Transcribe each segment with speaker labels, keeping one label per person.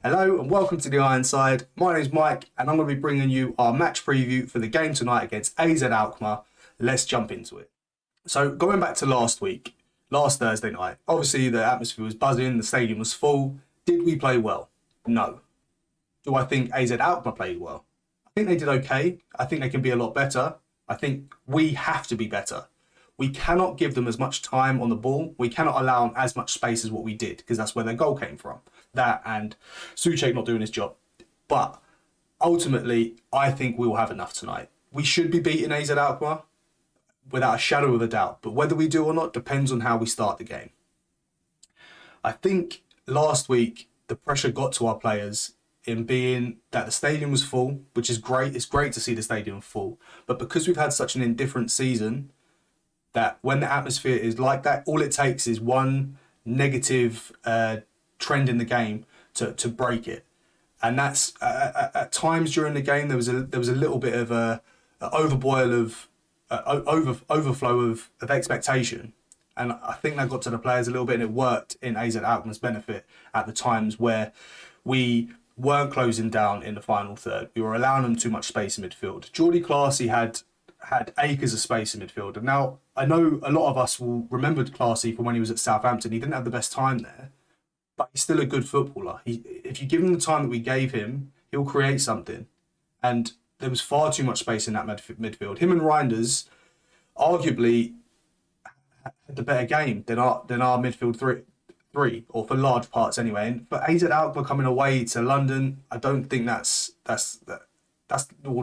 Speaker 1: Hello and welcome to the Ironside. My name's Mike and I'm going to be bringing you our match preview for the game tonight against AZ Alkmaar. Let's jump into it. So going back to last Thursday night, obviously the atmosphere was buzzing, the stadium was full. Did we play well? No. Do I think AZ Alkmaar played well? I think they did okay. I think they can be a lot better. I think we have to be better. We cannot give them as much time on the ball. We cannot allow them as much space as what we did, because that's where their goal came from. That and Souček not doing his job. But ultimately, I think we will have enough tonight. We should be beating AZ Alkmaar without a shadow of a doubt. But whether we do or not depends on how we start the game. I think last week, the pressure got to our players in being that the stadium was full, which is great. It's great to see the stadium full. But because we've had such an indifferent season, that when the atmosphere is like that, all it takes is one negative trend in the game to break it. And that's at times during the game there was a little bit of a overflow of expectation, and I think that got to the players a little bit, and it worked in AZ Alkmaar's benefit at the times where we weren't closing down in the final third. We were allowing them too much space in midfield. Geordie Classy had acres of space in midfield. And now I know a lot of us will remember Classy from when he was at Southampton. He didn't have the best time there, but he's still a good footballer. If you give him the time that we gave him, he'll create something. And there was far too much space in that midfield. Him and Reinders arguably had the better game than our midfield three, or for large parts anyway. And for AZ Alkmaar coming away to London, I don't think that's well,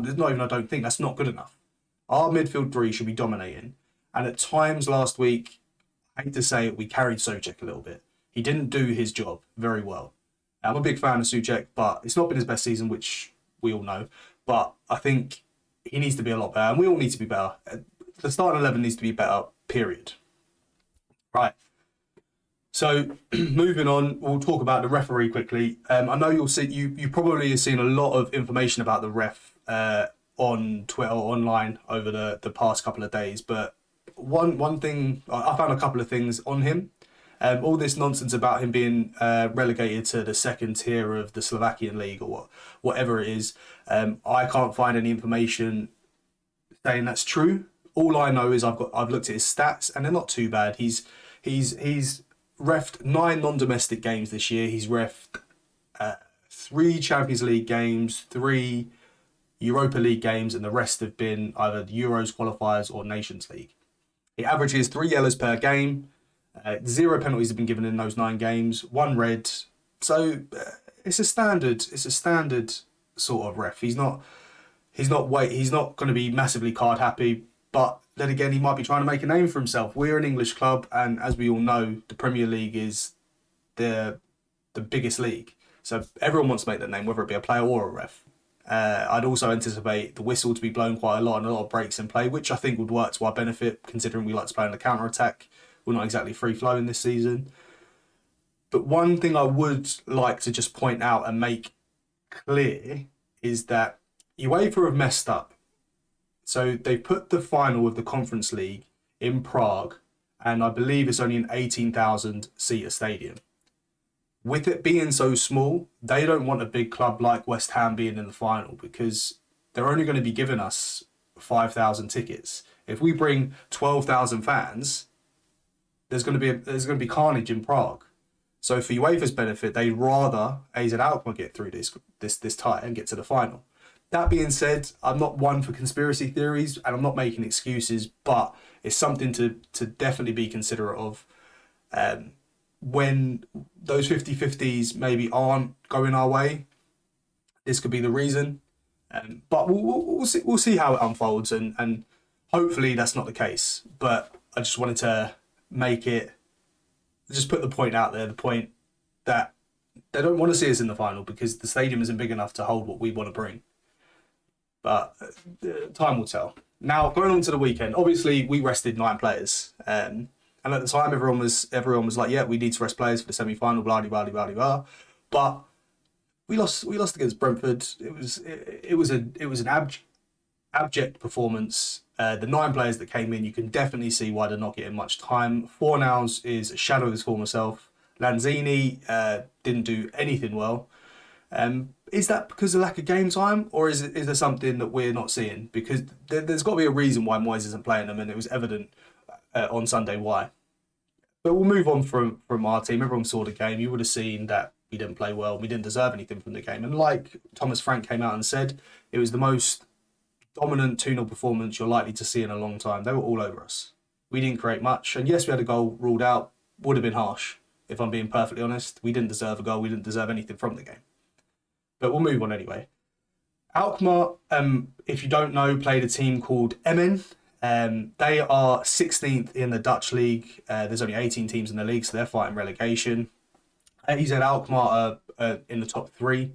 Speaker 1: not even I don't think that's not good enough. Our midfield three should be dominating. And at times last week, I hate to say it, we carried Souček a little bit. He didn't do his job very well. I'm a big fan of Souček, but it's not been his best season, which we all know. But I think he needs to be a lot better, and we all need to be better. The starting 11 needs to be better, period. Right. So moving on, we'll talk about the referee quickly. I know you probably have seen a lot of information about the ref on Twitter or online over the past couple of days, but one thing, I found a couple of things on him. All this nonsense about him being relegated to the second tier of the Slovakian league or whatever it is, I can't find any information saying that's true. All I know is I've looked at his stats and they're not too bad. He's refed 9 non-domestic games this year. He's refed 3 Champions League games, 3 Europa League games, and the rest have been either Euros qualifiers or Nations League. He averages 3 yellows per game. 0 penalties have been given in those 9 games. 1 red. So it's a standard sort of ref. He's not going to be massively card happy. But then again, he might be trying to make a name for himself. We're an English club, and as we all know, the Premier League is the biggest league. So everyone wants to make that name, whether it be a player or a ref. I'd also anticipate the whistle to be blown quite a lot and a lot of breaks in play, which I think would work to our benefit, considering we like to play on the counter-attack. We're not exactly free-flowing this season. But one thing I would like to just point out and make clear is that UEFA have messed up. So they put the final of the Conference League in Prague, and I believe it's only an 18,000-seater stadium. With it being so small, they don't want a big club like West Ham being in the final, because they're only going to be giving us 5,000 tickets. If we bring 12,000 fans, there's going to be carnage in Prague. So for UEFA's benefit, they'd rather AZ Alkmaar get through this tie and get to the final. That being said, I'm not one for conspiracy theories and I'm not making excuses, but it's something to definitely be considerate of. When those 50-50s maybe aren't going our way, this could be the reason. But we'll see how it unfolds, and hopefully that's not the case. But I just wanted to just put the point out there, the point that they don't want to see us in the final because the stadium isn't big enough to hold what we want to bring. But time will tell. Now, going on to the weekend, obviously we rested 9 players. And at the time, everyone was like, yeah, we need to rest players for the semi-final, blah, blah, blah, blah, blah. But we lost against Brentford. It was an abject performance. The 9 players that came in, you can definitely see why they're not getting much time. Fornals is a shadow of his former self. Lanzini didn't do anything well. Is that because of lack of game time, or is there something that we're not seeing? Because there's got to be a reason why Moyes isn't playing them, and it was evident on Sunday why. But we'll move on from our team. Everyone saw the game. You would have seen that we didn't play well. We didn't deserve anything from the game. And like Thomas Frank came out and said, it was the most dominant 2-0 performance you're likely to see in a long time. They were all over us. We didn't create much. And yes, we had a goal ruled out. Would have been harsh, if I'm being perfectly honest. We didn't deserve a goal. We didn't deserve anything from the game. But we'll move on anyway. Alkmaar, if you don't know, played a team called Emmen. They are 16th in the Dutch league. There's only 18 teams in the league, so they're fighting relegation. AZ Alkmaar are in the top 3.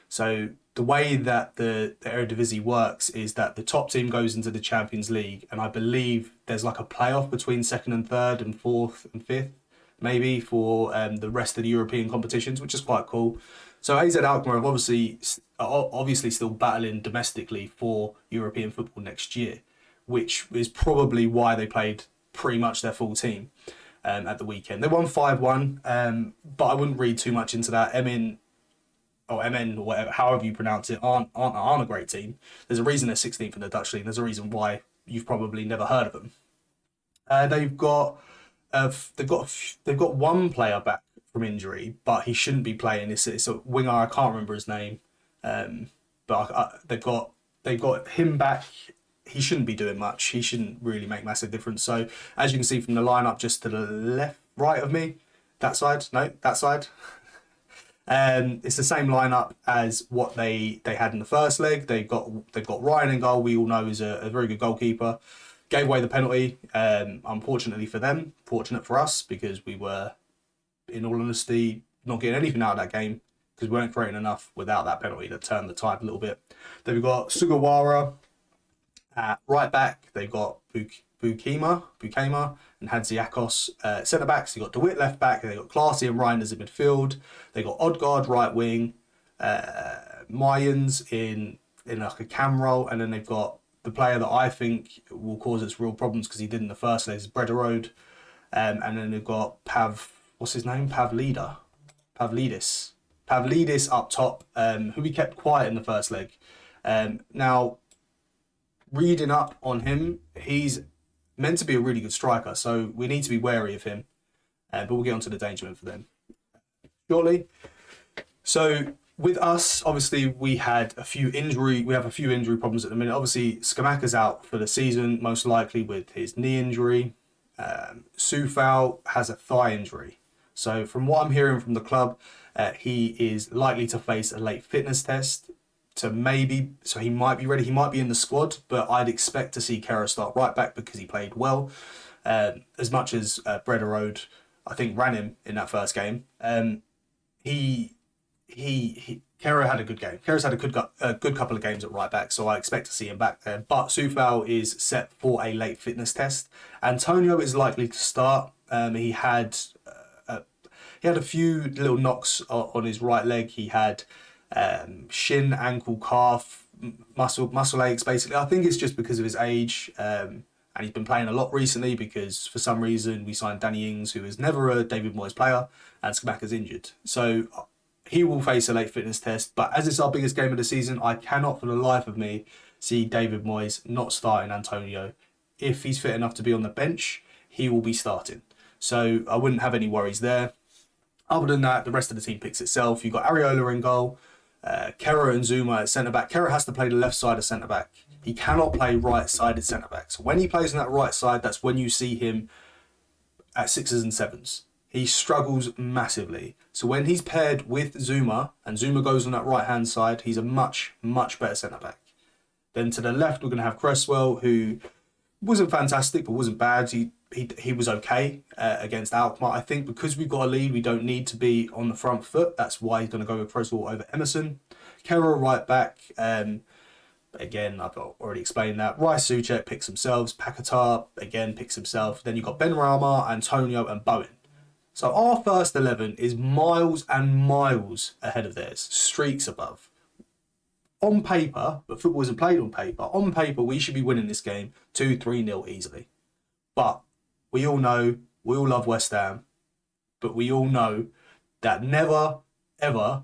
Speaker 1: So the way that the Eredivisie works is that the top team goes into the Champions League, and I believe there's like a playoff between 2nd and 3rd and 4th and 5th, maybe, for the rest of the European competitions, which is quite cool. So AZ Alkmaar are obviously still battling domestically for European football next year, which is probably why they played pretty much their full team at the weekend. They won 5-1, but I wouldn't read too much into that. Emmen, or whatever, however you pronounce it, aren't a great team. There's a reason they're 16th in the Dutch league. There's a reason why you've probably never heard of them. They've got one player back from injury, but he shouldn't be playing. It's a winger. I can't remember his name, but they've got him back. He shouldn't be doing much. He shouldn't really make massive difference. So as you can see from the lineup, just to the right of me, that side, it's the same lineup as what they had in the first leg. They've got Ryan in goal. We all know is a very good goalkeeper. Gave away the penalty, unfortunately for them, fortunate for us, because we were, in all honesty, not getting anything out of that game because we weren't creating enough without that penalty that turned the tide a little bit. Then we've got Sugawara at right back. They've got Bukema and Hadziakos centre backs. They've got DeWitt left back. They've got Classy and Reinders in midfield. They've got Odgaard right wing, Mayans in like a cam role, and then they've got the player that I think will cause us real problems because he did in the first leg is Brederode. And then they've got Pavlidis up top, who we kept quiet in the first leg. Now, reading up on him, he's meant to be a really good striker, so we need to be wary of him. But we'll get onto the danger men for them shortly. So with us, obviously, we have a few injury problems at the minute. Obviously, Skamaka's out for the season, most likely with his knee injury. Sufal has a thigh injury. So from what I'm hearing from the club, he is likely to face a late fitness test. So he might be ready. He might be in the squad, but I'd expect to see Kera start right back because he played well. As much as Brederode, I think, ran him in that first game. Kera had a good game. Kera's had a good couple of games at right back, so I expect to see him back there. But Sufal is set for a late fitness test. Antonio is likely to start. He had a few little knocks on his right leg. He had shin, ankle, calf, muscle aches, basically. I think it's just because of his age. And he's been playing a lot recently because for some reason we signed Danny Ings, who is never a David Moyes player, and Skamaka's injured. So he will face a late fitness test. But as it's our biggest game of the season, I cannot for the life of me see David Moyes not starting Antonio. If he's fit enough to be on the bench, he will be starting. So I wouldn't have any worries there. Other than that, the rest of the team picks itself. You've got Areola in goal, Kera and Zuma at centre-back. Kera has to play the left side of centre-back. He cannot play right-sided centre-back. So when he plays on that right side, that's when you see him at 6s and 7s. He struggles massively. So when he's paired with Zuma, and Zuma goes on that right-hand side, he's a much, much better centre-back. Then to the left, we're going to have Cresswell, who wasn't fantastic, but wasn't bad. He was okay against Alkmaar. I think because we've got a lead, we don't need to be on the front foot. That's why he's going to go with Cresswell over Emerson. Kera right back. Again, I've already explained that. Rice Soucek picks themselves. Paquetá, again, picks himself. Then you've got Ben Rama, Antonio, and Bowen. So our first 11 is miles and miles ahead of theirs. Streaks above. On paper, but football isn't played on paper. On paper, we should be winning this game 2-3-0 easily. But we all know, we all love West Ham, but we all know that never, ever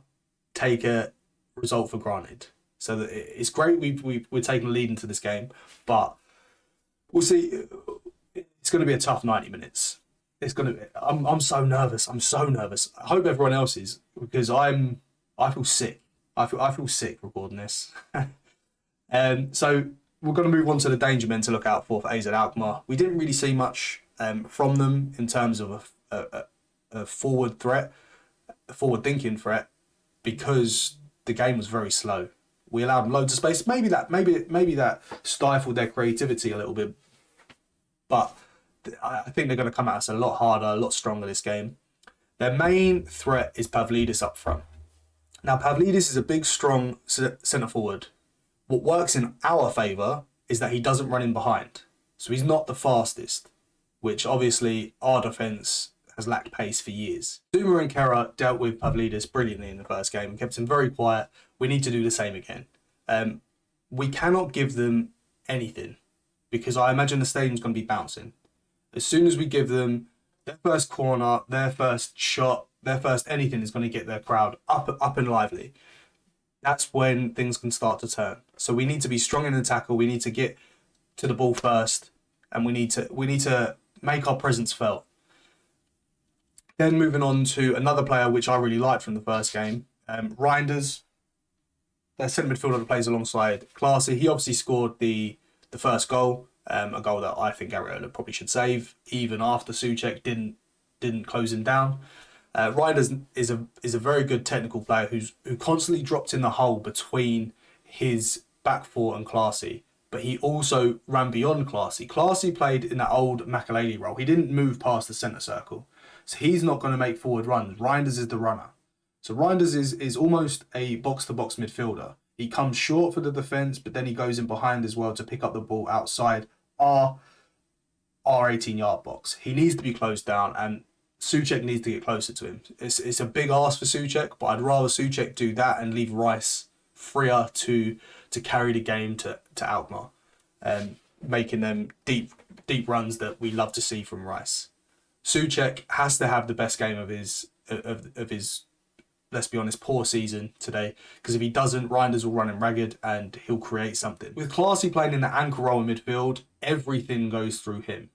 Speaker 1: take a result for granted. So that it's great we're taking a lead into this game, but we'll see. It's going to be a tough 90 minutes. It's going to. I'm so nervous. I'm so nervous. I hope everyone else is, because I feel sick. I feel sick recording this. So we're going to move on to the danger men to look out for AZ Alkmaar. We didn't really see much from them in terms of a forward threat, a forward thinking threat, because the game was very slow. We allowed them loads of space. Maybe that stifled their creativity a little bit, but I think they're going to come at us a lot harder, a lot stronger this game. Their main threat is Pavlidis up front. Now, Pavlidis is a big, strong centre forward. What works in our favour is that he doesn't run in behind. So he's not the fastest, which obviously our defence has lacked pace for years. Zuma and Kera dealt with Pavlidis brilliantly in the first game and kept him very quiet. We need to do the same again. We cannot give them anything, because I imagine the stadium's going to be bouncing. As soon as we give them their first corner, their first shot, their first anything is going to get their crowd up and lively. That's when things can start to turn. So we need to be strong in the tackle. We need to get to the ball first, and we need to make our presence felt. Then moving on to another player which I really liked from the first game, Reinders. Their centre midfielder that plays alongside Classy. He obviously scored the first goal, a goal that I think Ariola probably should save, even after Souček didn't close him down. Reinders is a very good technical player who constantly dropped in the hole between his back four and Classy, but he also ran beyond Classy. Classy played in that old Makelele role. He didn't move past the centre circle, so he's not going to make forward runs. Reinders is the runner. So Reinders is almost a box-to-box midfielder. He comes short for the defence, but then he goes in behind as well to pick up the ball outside our 18-yard box. He needs to be closed down, and Souček needs to get closer to him. It's a big ask for Souček, but I'd rather Souček do that and leave Rice freer to carry the game to Alkmaar, making them deep runs that we love to see from Rice. Souček has to have the best game of his let's be honest, poor season today, because if he doesn't, Reinders will run him ragged and he'll create something. With Classy playing in the anchor role in midfield, everything goes through him.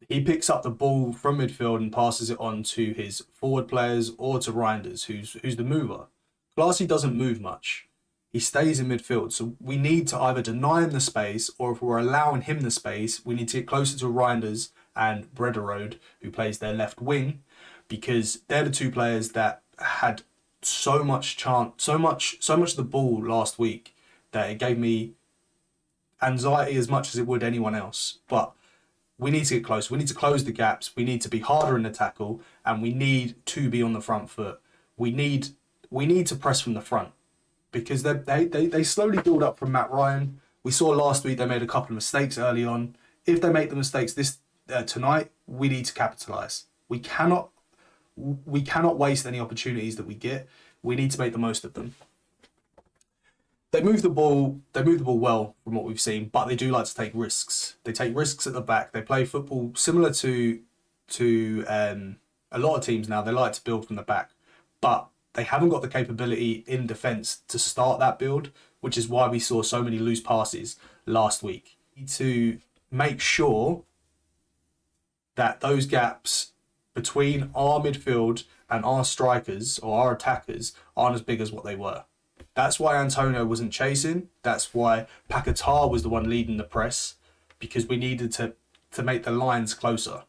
Speaker 1: He picks up the ball from midfield and passes it on to his forward players or to Reinders, who's the mover. Classy doesn't move much. He stays in midfield, so we need to either deny him the space, or if we're allowing him the space, we need to get closer to Reinders and Brederode, who plays their left wing, because they're the two players that had so much of the ball last week that it gave me anxiety as much as it would anyone else. But we need to get close. We need to close the gaps. We need to be harder in the tackle, and we need to be on the front foot. We need to press from the front, because they slowly build up from Matt Ryan. We saw last week they made a couple of mistakes early on. If they make the mistakes tonight, we need to capitalise. We cannot waste any opportunities that we get. We need to make the most of them. They move the ball well from what we've seen, but they do like to take risks. They take risks at the back. They play football similar to a lot of teams now. They like to build from the back, but they haven't got the capability in defence to start that build, which is why we saw so many loose passes last week. We need to make sure that those gaps between our midfield and our strikers or our attackers aren't as big as what they were. That's why Antonio wasn't chasing. That's why Paquetá was the one leading the press, because we needed to make the lines closer.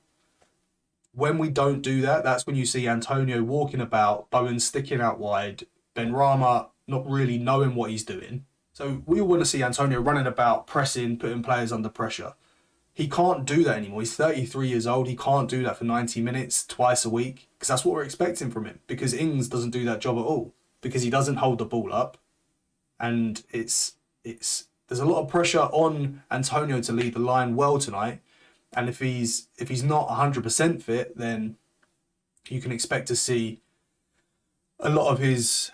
Speaker 1: When we don't do that, that's when you see Antonio walking about, Bowen sticking out wide, Benrahma not really knowing what he's doing. So we all want to see Antonio running about, pressing, putting players under pressure. He can't do that anymore. He's 33 years old. He can't do that for 90 minutes twice a week, because that's what we're expecting from him, because Ings doesn't do that job at all, because he doesn't hold the ball up. And there's a lot of pressure on Antonio to lead the line well tonight. And if he's not 100% fit, then you can expect to see a lot of his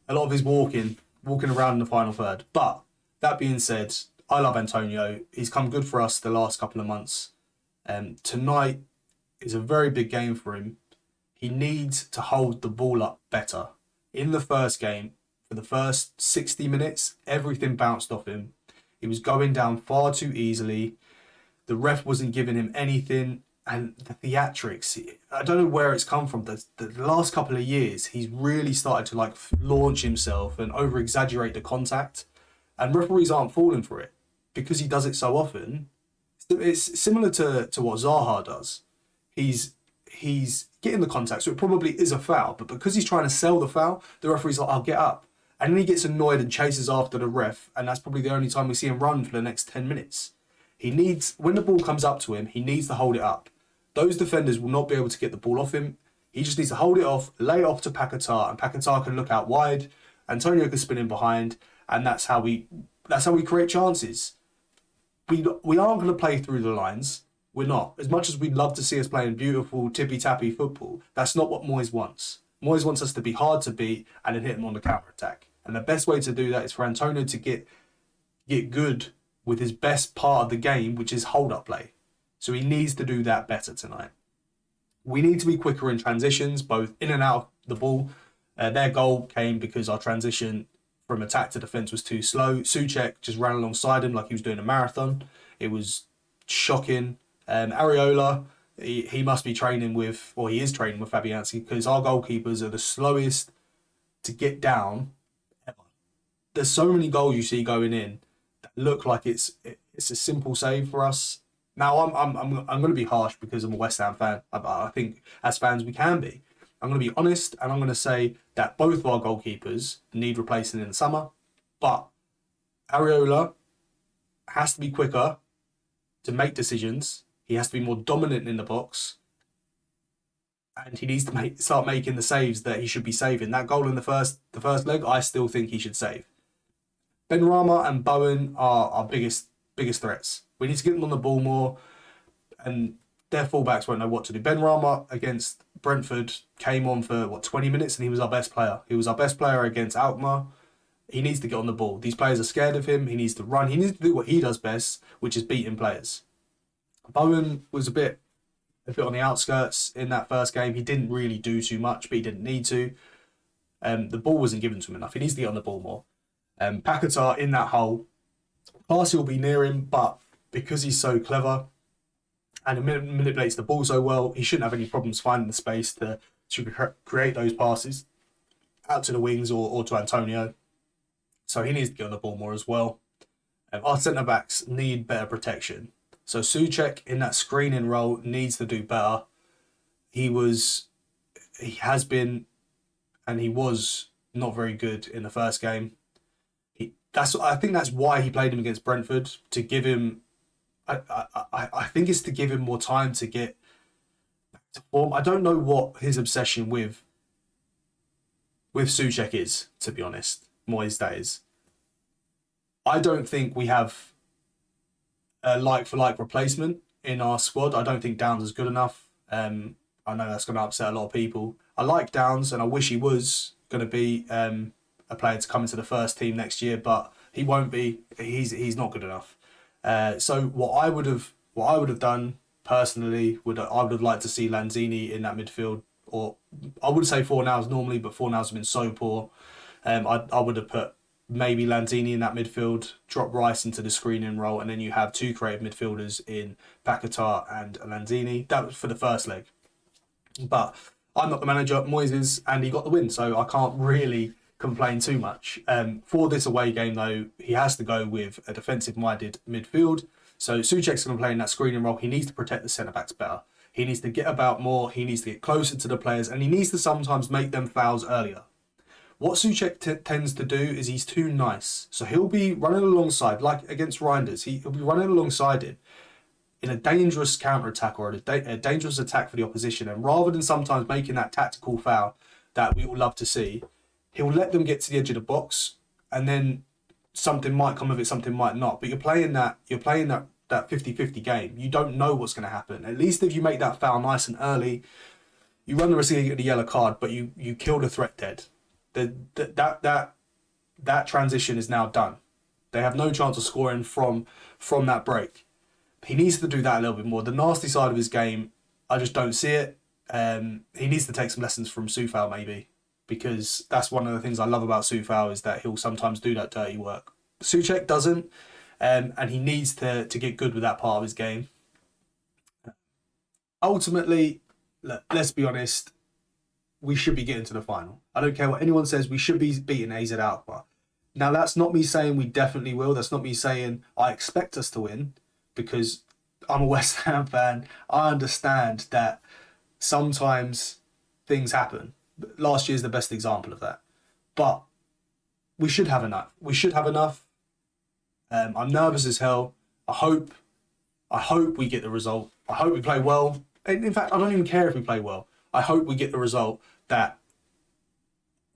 Speaker 1: walking around in the final third. But that being said, I love Antonio. He's come good for us the last couple of months. Tonight is a very big game for him. He needs to hold the ball up better. In the first game, for the first 60 minutes, everything bounced off him. He was going down far too easily. The ref wasn't giving him anything. And the theatrics, I don't know where it's come from. The last couple of years, he's really started to like launch himself and over exaggerate the contact. And referees aren't falling for it because he does it so often. It's similar to what Zaha does. He's getting the contact, so it probably is a foul. But because he's trying to sell the foul, the referee's like, I'll get up. And then he gets annoyed and chases after the ref. And that's probably the only time we see him run for the next 10 minutes. He needs, when the ball comes up to him, he needs to hold it up. Those defenders will not be able to get the ball off him. He just needs to hold it off, lay it off to Paquetá, and Paquetá can look out wide. Antonio can spin in behind, and that's how we create chances. We aren't going to play through the lines. We're not. As much as we'd love to see us playing beautiful, tippy-tappy football, that's not what Moyes wants. Moyes wants us to be hard to beat and then hit them on the counter-attack. And the best way to do that is for Antonio to get good with his best part of the game, which is hold-up play. So he needs to do that better tonight. We need to be quicker in transitions, both in and out of the ball. Their goal came because our transition from attack to defence was too slow. Souček just ran alongside him like he was doing a marathon. It was shocking. Areola, he must be training with, or he is training with Fabianski, because our goalkeepers are the slowest to get down ever. There's so many goals you see going in that look like it's a simple save for us. Now I'm going to be harsh because I'm a West Ham fan. I think as fans we can be. I'm going to be honest and I'm going to say that both of our goalkeepers need replacing in the summer, but Areola has to be quicker to make decisions. He has to be more dominant in the box, and he needs to start making the saves that he should be saving. That goal in the first leg, I still think he should save. Benrahma and Bowen are our biggest threats. We need to get them on the ball more, and their fullbacks won't know what to do. Benrahma against Brentford came on for 20 minutes, and he was our best player. He was our best player against Alkmaar. He needs to get on the ball. These players are scared of him. He needs to run. He needs to do what he does best, which is beating players. Bowen was a bit on the outskirts in that first game. He didn't really do too much, but he didn't need to. The ball wasn't given to him enough. He needs to get on the ball more. Paquetá in that hole. Parsi will be near him, but because he's so clever and manipulates the ball so well, he shouldn't have any problems finding the space to create those passes out to the wings or to Antonio. So he needs to get on the ball more as well. Our centre-backs need better protection. So Souček in that screening role needs to do better. He has been, and he was not very good in the first game. I think that's why he played him against Brentford, to give him. I think it's to give him more time to get back to form. I don't know what his obsession with Souček is, to be honest. Moyes, that is. I don't think we have a like-for-like replacement in our squad. I don't think Downs is good enough. I know that's going to upset a lot of people. I like Downs, and I wish he was going to be a player to come into the first team next year, but he won't be. He's not good enough. So what I would have done personally I would have liked to see Lanzini in that midfield, or I would say Fornals normally, but Fornals has been so poor. I would have put maybe Lanzini in that midfield, drop Rice into the screening role, and then you have two creative midfielders in Paquetá and Lanzini. That was for the first leg. But I'm not the manager, Moyes is, and he got the win, so I can't really complain too much. For this away game, though, he has to go with a defensive-minded midfield. So Souček's going to play in that screening role. He needs to protect the centre-backs better. He needs to get about more. He needs to get closer to the players, and he needs to sometimes make them fouls earlier. What Souček tends to do is he's too nice. So he'll be running alongside, like against Reinders, he'll be running alongside him in a dangerous counter-attack or a dangerous attack for the opposition. And rather than sometimes making that tactical foul that we all love to see, he'll let them get to the edge of the box, and then something might come of it, something might not. But you're playing that 50-50 game. You don't know what's going to happen. At least if you make that foul nice and early, you run the risk of getting the yellow card, but you kill the threat dead. That transition is now done. They have no chance of scoring from that break. He needs to do that a little bit more. The nasty side of his game, I just don't see it. He needs to take some lessons from Soufal maybe, because that's one of the things I love about Soufal, is that he'll sometimes do that dirty work. Souček doesn't, and he needs to get good with that part of his game. Ultimately, look, let's be honest, we should be getting to the final. I don't care what anyone says, we should be beating AZ Alkmaar. Now, that's not me saying we definitely will. That's not me saying I expect us to win, because I'm a West Ham fan. I understand that sometimes things happen. Last year's the best example of that. But we should have enough. We should have enough. I'm nervous as hell. I hope we get the result. I hope we play well. In fact, I don't even care if we play well. I hope we get the result that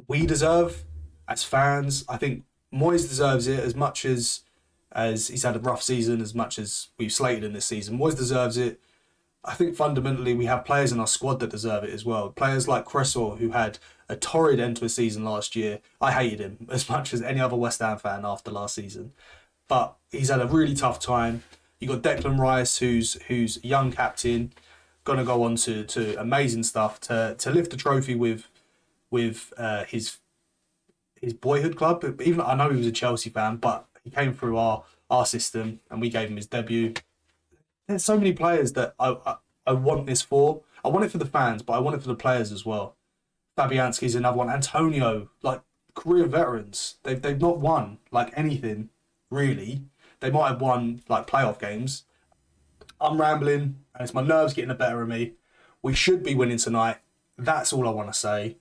Speaker 1: we deserve as fans. I think Moyes deserves it as much as he's had a rough season, as much as we've slated him this season. Moyes deserves it. I think fundamentally we have players in our squad that deserve it as well. Players like Cressor, who had a torrid end to a season last year. I hated him as much as any other West Ham fan after last season. But he's had a really tough time. You got Declan Rice, who's a young captain, going to go on to amazing stuff, to lift the trophy with his boyhood club. Even I know he was a Chelsea fan, but he came through our system and we gave him his debut. There's so many players that I want this for. I want it for the fans, but I want it for the players as well. Fabianski's another one. Antonio, like career veterans. They've not won like anything really. They might have won like playoff games. I'm rambling and it's my nerves getting the better of me. We should be winning tonight. That's all I want to say.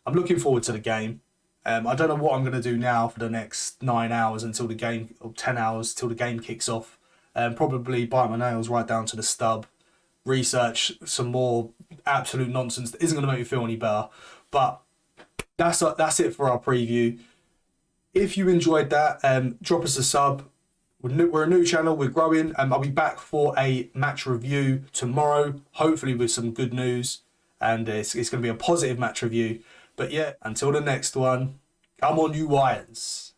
Speaker 1: I'm looking forward to the game. I don't know what I'm going to do now for the next 9 hours until the game, or 10 hours till the game kicks off. Probably bite my nails right down to the stub. Research some more absolute nonsense that isn't going to make me feel any better. But that's it for our preview. If you enjoyed that, drop us a sub. We're a new channel, we're growing. I'll be back for a match review tomorrow, hopefully with some good news. And it's going to be a positive match review. But yeah, until the next one, come on you Lions.